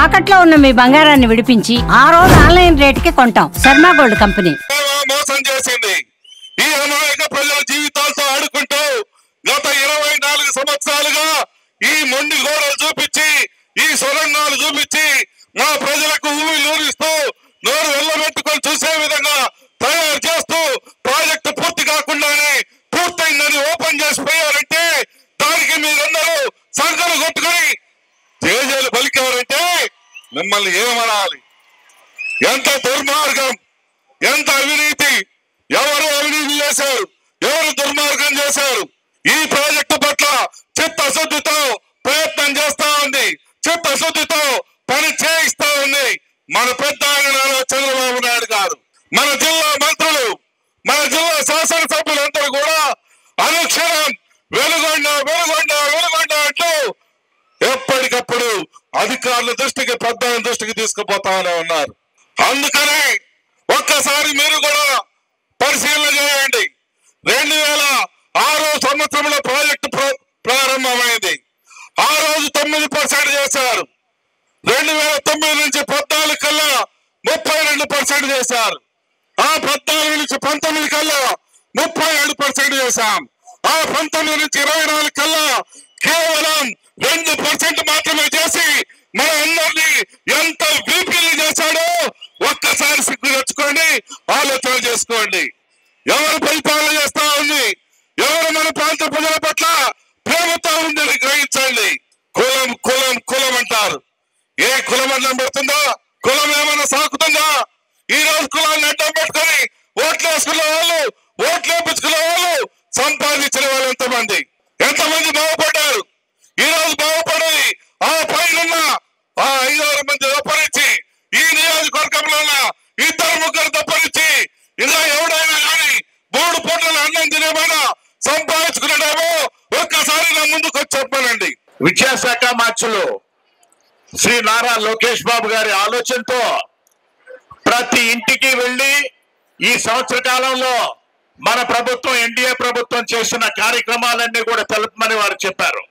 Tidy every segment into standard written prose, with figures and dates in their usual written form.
తాకట్లో ఉన్న మీ బంగారాన్ని విడిపించి ఆ రోజు ఆన్లైన్ రేటుకి కొంటాం. శర్మ గోల్డ్ కంపెనీ మోసం చేసింది. ఈ అమాయక ప్రజల జీవితాలతో ఆడుకుంటూ గత 24 సంవత్సరాలుగా ఈ మొండి గోడలు చూపించి, ఈ సొరంగాలు చూపించి మా ప్రజలకు ఊమి నూరిస్తూ నోరు వెళ్ళబెట్టుకొని చూసే విధంగా తయారు చేస్తూ ప్రాజెక్టు పూర్తి కాకుండానే పూర్తయిందని ఓపెన్ చేసిపోయారంటే దానికి మీరందరూ సంకలు కొట్టుకొని జేజేలు పలికారంటే మిమ్మల్ని ఏమనాలి? ఎంత దుర్మార్గం, ఎంత అవినీతి! ఎవరు అవినీతి చేశారు, ఎవరు దుర్మార్గం చేశారు? ఈ ప్రాజెక్టు పట్ల చిత్తశుద్ధితో ప్రయత్నం చేస్తా ఉంది, చిత్తశుద్ధితో పని చేయిస్తా ఉంది మన పెద్ద ఆయన చంద్రబాబు నాయుడు గారు. మన జిల్లా మంత్రులు, మన జిల్లా శాసనసభ్యులందరూ కూడా అనుక్షణం వెలుగొండ వెలుగొండ వెలుగొండ అంటూ ఎప్పటికప్పుడు అధికారుల దృష్టికి, పెద్ద దృష్టికి తీసుకుపోతానే ఉన్నారు. అందుకనే ఒక్కసారి మీరు కూడా పరిశీలన చేయండి. 2006 సంవత్సరంలో ప్రాజెక్టు ప్రారంభమైంది. ఆ రోజు 9% చేశారు. 2009 నుంచి 14 కల్లా 32% చేశారు. ఆ 14 నుంచి 19 కల్లా 37% చేశాం. ఆ 19 నుంచి 24 కల్లా కేవలం 2% మాత్రమే చేసి మన అందరినీ ఎంత బీపీలు చేశాడో ఒక్కసారి సిగ్గు తెచ్చుకోండి, ఆలోచన చేసుకోండి. ఎవరు పరిపాలన చేస్తా ఉంది, ఎవరు మన ప్రాంత ప్రజల పట్ల ప్రేమతో ఉందని గ్రహించండి. కులం కులం కులం అంటారు. ఏ కులం అడ్డం పెడుతుందా? కులం ఏమన్నా సాకుతుందా? ఈ రోజు కులాన్ని అడ్డం పెట్టుకొని ఓట్లు వేసుకున్న వాళ్ళు, ఓట్లు వేపించుకున్న వాళ్ళు, సంపాదించిన వాళ్ళు ఎంతమంది బాగుపడ్డారు? ఈ రోజు బాగుపడేది ఆ పైన ఆ 5-6 మంది తప్పనిచ్చి, ఈ నియోజకవర్గంలో 2-3 తప్పనిచ్చి, ఇలా ఎవడైనా కానీ 3 పూటల అన్నం తినేమైనా సంపాదించుకున్నాడేమో ఒక్కసారి నా ముందుకు వచ్చి చెప్పానండి. విద్యాశాఖ మార్చులు శ్రీ నారా లోకేష్ బాబు గారి ఆలోచనతో ప్రతి ఇంటికి వెళ్లి ఈ సంవత్సర కాలంలో మన ప్రభుత్వం, ఎన్డీఏ ప్రభుత్వం చేసిన కార్యక్రమాలన్నీ కూడా తెలుపమని వారు చెప్పారు.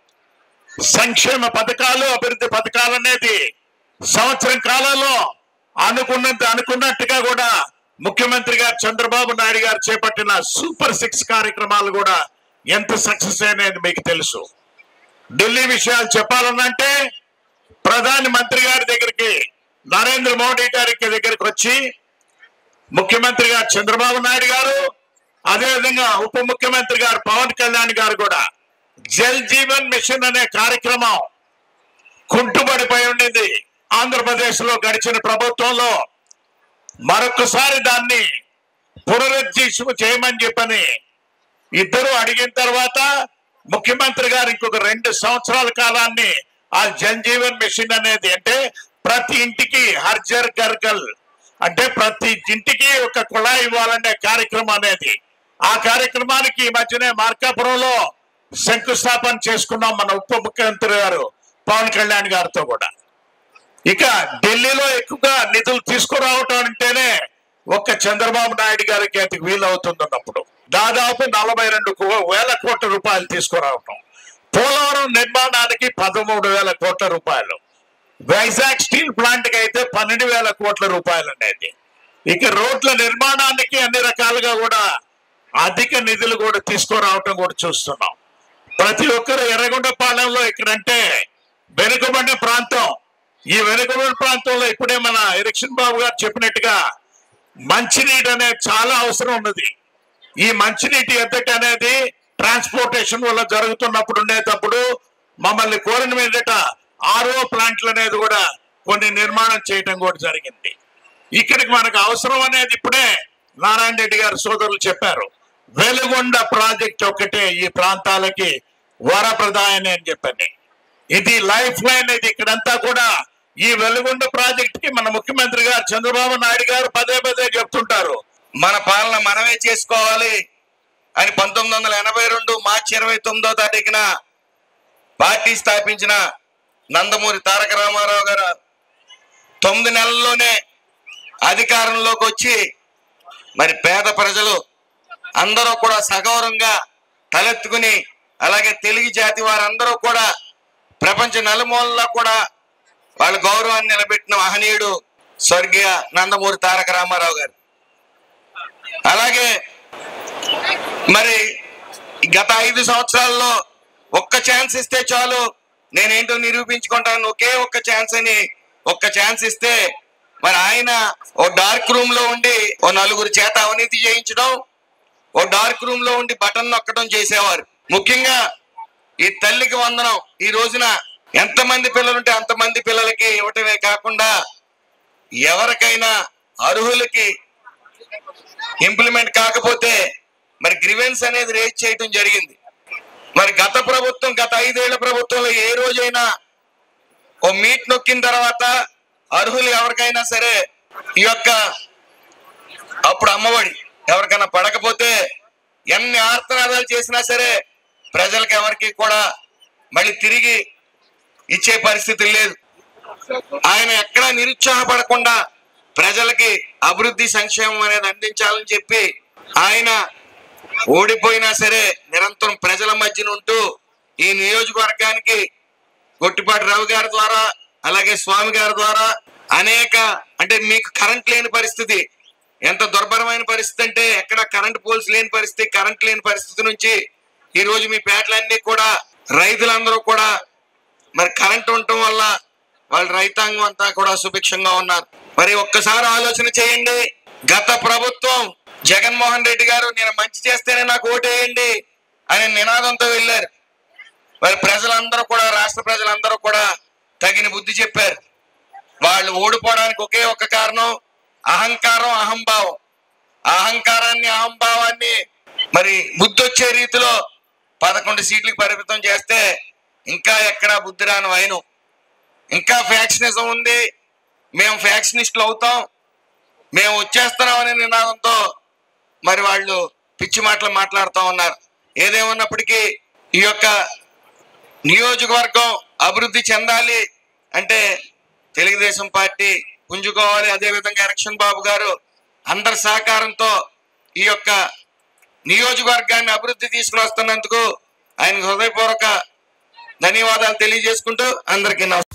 సంక్షేమ పథకాలు, అభివృద్ధి పథకాలు అనేది సంవత్సరం కాలంలో అనుకున్నట్టుగా కూడా ముఖ్యమంత్రి గారు చంద్రబాబు నాయుడు గారు చేపట్టిన సూపర్ 6 కార్యక్రమాలు కూడా ఎంత సక్సెస్ అయినాయని మీకు తెలుసు. ఢిల్లీ విషయాలు చెప్పాలనంటే ప్రధాని మంత్రి గారి దగ్గరికి, నరేంద్ర మోడీ గారి దగ్గరికి వచ్చి ముఖ్యమంత్రి గారు చంద్రబాబు నాయుడు గారు, అదేవిధంగా ఉప ముఖ్యమంత్రి గారు పవన్ కళ్యాణ్ గారు కూడా జల్ జీవన్ మిషన్ అనే కార్యక్రమం కుంటుబడిపోయి ఉండింది ఆంధ్రప్రదేశ్ లో గడిచిన ప్రభుత్వంలో. మరొకసారి దాన్ని పునరుజ్జీవం చేయమని చెప్పని ఇద్దరు అడిగిన తర్వాత ముఖ్యమంత్రి గారు ఇంకొక 2 సంవత్సరాల కాలాన్ని ఆ జల్ జీవన్ మిషన్ అనేది, అంటే ప్రతి ఇంటికి హర్ జర్ ఘర్ జల్, అంటే ప్రతి ఇంటికి ఒక కుళాయి ఇవ్వాలనే కార్యక్రమం అనేది, ఆ కార్యక్రమానికి ఈ మధ్యనే మార్కాపురంలో శంకుస్థాపన చేసుకున్నాం మన ఉప ముఖ్యమంత్రి గారు పవన్ కళ్యాణ్ గారితో కూడా. ఇక ఢిల్లీలో ఎక్కువగా నిధులు తీసుకురావటం అంటేనే ఒక్క చంద్రబాబు నాయుడు గారికి అది వీలవుతున్నప్పుడు దాదాపు 42,000 కోట్ల రూపాయలు తీసుకురావటం, పోలవరం నిర్మాణానికి 13,000 కోట్ల రూపాయలు, వైజాగ్ స్టీల్ ప్లాంట్ కి అయితే 12,000 కోట్ల రూపాయలు అనేది. ఇక రోడ్ల నిర్మాణానికి అన్ని రకాలుగా కూడా అధిక నిధులు కూడా తీసుకురావటం కూడా చూస్తున్నాం. ప్రతి ఒక్కరు ఎర్రగొండపాలెంలో ఇక్కడంటే వెనుకబడిన ప్రాంతం, ఈ వెనుకబడిన ప్రాంతంలో ఇప్పుడే మన ఎలక్షన్ బాబు గారు చెప్పినట్టుగా మంచినీటి అనేది చాలా అవసరం ఉన్నది. ఈ మంచినీటి ఎద్దటి అనేది ట్రాన్స్పోర్టేషన్ వల్ల జరుగుతున్నప్పుడు ఉండేటప్పుడు మమ్మల్ని కోరిన మీదట ఆర్ఓ ప్లాంట్లు అనేది కూడా కొన్ని నిర్మాణం చేయడం కూడా జరిగింది. ఇక్కడికి మనకు అవసరం అనేది ఇప్పుడే నారాయణ రెడ్డి గారు సోదరులు చెప్పారు, వెలుగొండ ప్రాజెక్ట్ ఒకటే ఈ ప్రాంతాలకి వరప్రదాయని అని చెప్పండి. ఇది లైఫ్ లైన్. ఇది ఇక్కడంతా కూడా ఈ వెలుగొండ ప్రాజెక్ట్ కి మన ముఖ్యమంత్రి గారు చంద్రబాబు నాయుడు గారు పదే చెప్తుంటారు, మన పాలన మనమే చేసుకోవాలి అని 1982 మార్చి 29వ తారీఖున పార్టీ స్థాపించిన నందమూరి తారక రామారావు గారు 9 నెలల్లోనే అధికారంలోకి వచ్చి మరి పేద ప్రజలు అందరూ కూడా సగౌరవంగా తలెత్తుకుని, అలాగే తెలుగు జాతి వారందరూ కూడా ప్రపంచ నలుమూలల్లో కూడా వాళ్ళ గౌరవాన్ని నిలబెట్టిన మహనీయుడు స్వర్గీయ నందమూరి తారక రామారావు గారు. అలాగే మరి గత 5 సంవత్సరాల్లో ఒక్క ఛాన్స్ ఇస్తే చాలు, నేనేంటో నిరూపించుకుంటాను, ఒకే ఒక్క ఛాన్స్ అని ఒక్క ఛాన్స్ ఇస్తే మరి ఆయన ఓ డార్క్ రూమ్ లో ఉండి ఓ 4 చేత అవినీతి చేయించడం, ఓ డార్క్ రూమ్ లో ఉండి బటన్ నొక్కడం చేసేవారు. ముఖ్యంగా ఈ తల్లికి వందనం ఈ రోజున ఎంతమంది పిల్లలుంటే అంతమంది పిల్లలకి ఇవ్వటమే కాకుండా ఎవరికైనా అర్హులకి ఇంప్లిమెంట్ కాకపోతే మరి గ్రివెన్స్ అనేది రేజ్ చేయటం జరిగింది. మరి గత ప్రభుత్వం, గత 5 ఏళ్ల ప్రభుత్వంలో ఏ రోజైనా ఓ మీట్ నొక్కిన తర్వాత అర్హులు ఎవరికైనా సరే ఈ యొక్క అప్పుడు అమ్మఒడి ఎవరికైనా పడకపోతే ఎన్ని ఆర్తనాదాలు చేసినా సరే ప్రజలకు ఎవరికి కూడా మళ్ళీ తిరిగి ఇచ్చే పరిస్థితి లేదు. ఆయన ఎక్కడా నిరుత్సాహపడకుండా ప్రజలకి అభివృద్ధి సంక్షేమం అనేది అందించాలని చెప్పి ఆయన ఓడిపోయినా సరే నిరంతరం ప్రజల మధ్యన ఉంటూ ఈ నియోజకవర్గానికి గొట్టిపాటి రవి గారి ద్వారా అలాగే స్వామి గారి ద్వారా అనేక, అంటే మీకు కరెంట్ లేని పరిస్థితి, ఎంత దుర్భరమైన పరిస్థితి అంటే ఎక్కడ కరెంట్ పోల్స్ లేని పరిస్థితి, కరెంట్ లేని పరిస్థితి నుంచి ఈ రోజు మీ పేటలన్నీ కూడా రైతులందరూ కూడా మరి కరెంట్ ఉండటం వల్ల వాళ్ళ రైతాంగం అంతా కూడా సుభిక్షంగా ఉన్నారు. మరి ఒక్కసారి ఆలోచన చేయండి. గత ప్రభుత్వం జగన్మోహన్ రెడ్డి గారు నేను మంచి చేస్తేనే నాకు ఓటేయండి అనే నినాదంతో వెళ్ళారు. మరి ప్రజలందరూ కూడా, రాష్ట్ర ప్రజలందరూ కూడా తగిన బుద్ధి చెప్పారు. వాళ్ళు ఓడిపోవడానికి ఒకే ఒక్క కారణం అహంకారం, అహంభావం. అహంకారాన్ని, అహంభావాన్ని మరి బుద్ధి వచ్చే రీతిలో 11 సీట్లకు పరిమితం చేస్తే ఇంకా ఎక్కడా బుద్ధి రాని వైను, ఇంకా ఫ్యాక్షనిజం ఉంది, మేము ఫ్యాక్షనిస్టులు అవుతాం, మేము వచ్చేస్తున్నాం అనే నినాదంతో మరి వాళ్ళు పిచ్చి మాటలు మాట్లాడుతూ ఉన్నారు. ఏదేమన్నప్పటికీ ఈ యొక్క నియోజకవర్గం అభివృద్ధి చెందాలి అంటే తెలుగుదేశం పార్టీ పుంజుకోవాలి. అదేవిధంగా ఎలక్షన్ బాబు గారు అందరి సహకారంతో ఈ యొక్క నియోజకవర్గాన్ని అభివృద్ధి తీసుకుని వస్తున్నందుకు ఆయనకు హృదయపూర్వక ధన్యవాదాలు తెలియజేసుకుంటూ అందరికీ నమస్కారం.